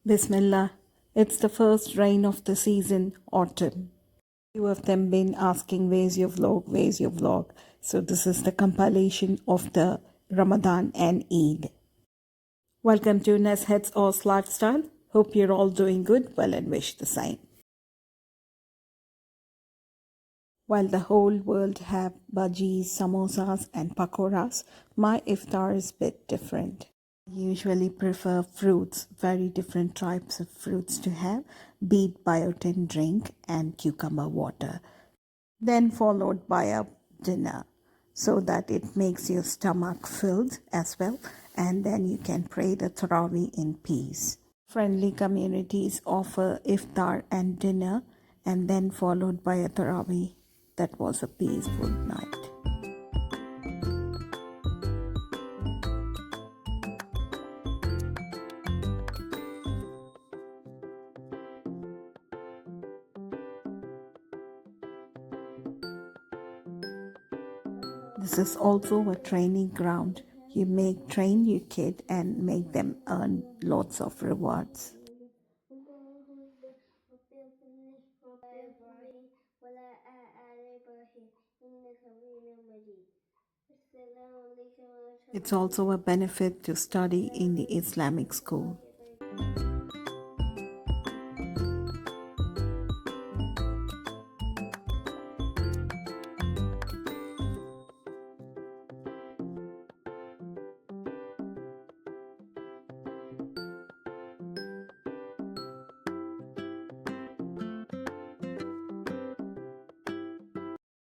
Bismillah. It's the first rain of the season, autumn. Few of them been asking, where's your vlog, where's your vlog? So this is the compilation of the Ramadan and Eid. Welcome to Nashath's Oz Lifestyle. Hope you're all doing good, well, and wish the same. While the whole world have bhajis, samosas and pakoras, my iftar is a bit different. I usually prefer fruits, very different types of fruits to have, beet biotin drink and cucumber water. Then followed by a dinner so that it makes your stomach filled as well, and then you can pray the Tarawih in peace. Friendly communities offer iftar and dinner and then followed by a Tarawih. That was a peaceful night. This is also a training ground. You train your kid and make them earn lots of rewards. It's also a benefit to study in the Islamic school.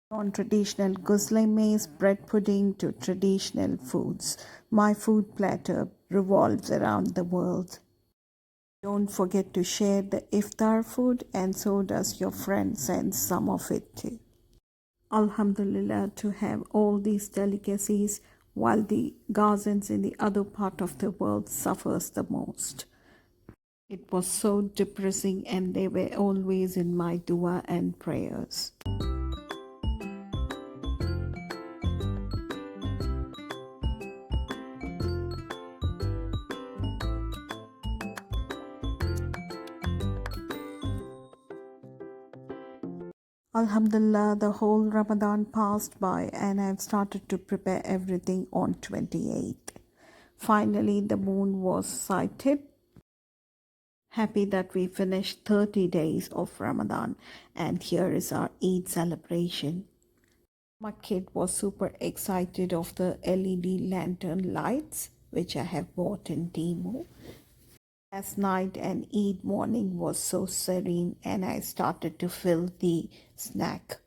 On traditional guzle maize, bread pudding to traditional foods, my food platter revolves around the world. Don't forget to share the iftar food, and so does your friend send some of it too. Alhamdulillah to have all these delicacies while the Gazans in the other part of the world suffers the most. It was so depressing and they were always in my dua and prayers. Alhamdulillah, the whole Ramadan passed by and I've started to prepare everything on 28th. Finally, the moon was sighted. Happy that we finished 30 days of Ramadan, and here is our Eid celebration. My kid was super excited of the LED lantern lights, which I have bought in Temu. Last night and Eid morning was so serene and I started to fill the snack.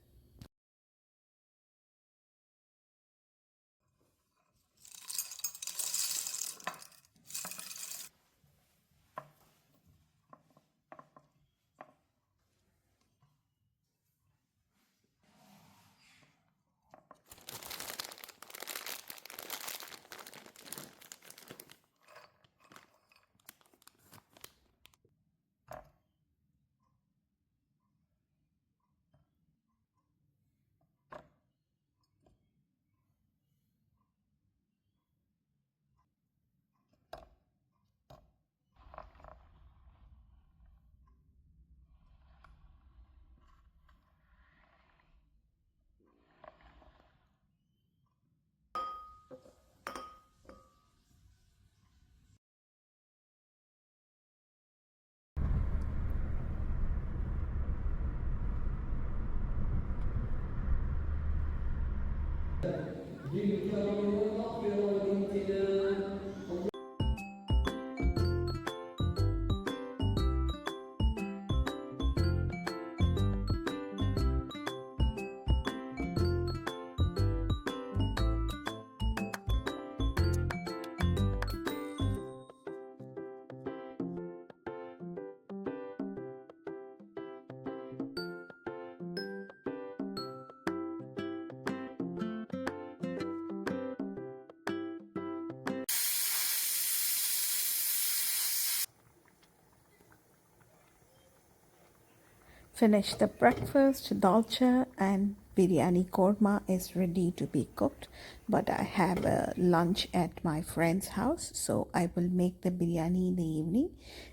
Finished the breakfast, dalcha and biryani korma is ready to be cooked, but I have a lunch at my friend's house, so I will make the biryani in the evening.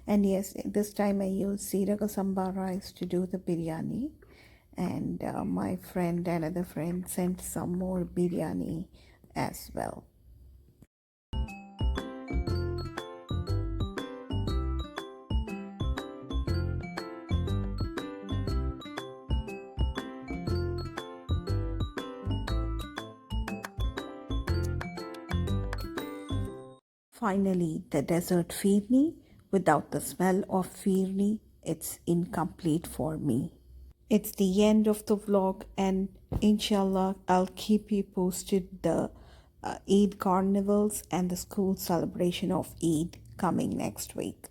And yes, this time I use Siraga Samba rice to do the biryani. And my friend, another friend, sent some more biryani as well. Finally, the dessert firni. Without the smell of firni, it's incomplete for me. It's the end of the vlog, and inshallah, I'll keep you posted the Eid carnivals and the school celebration of Eid coming next week.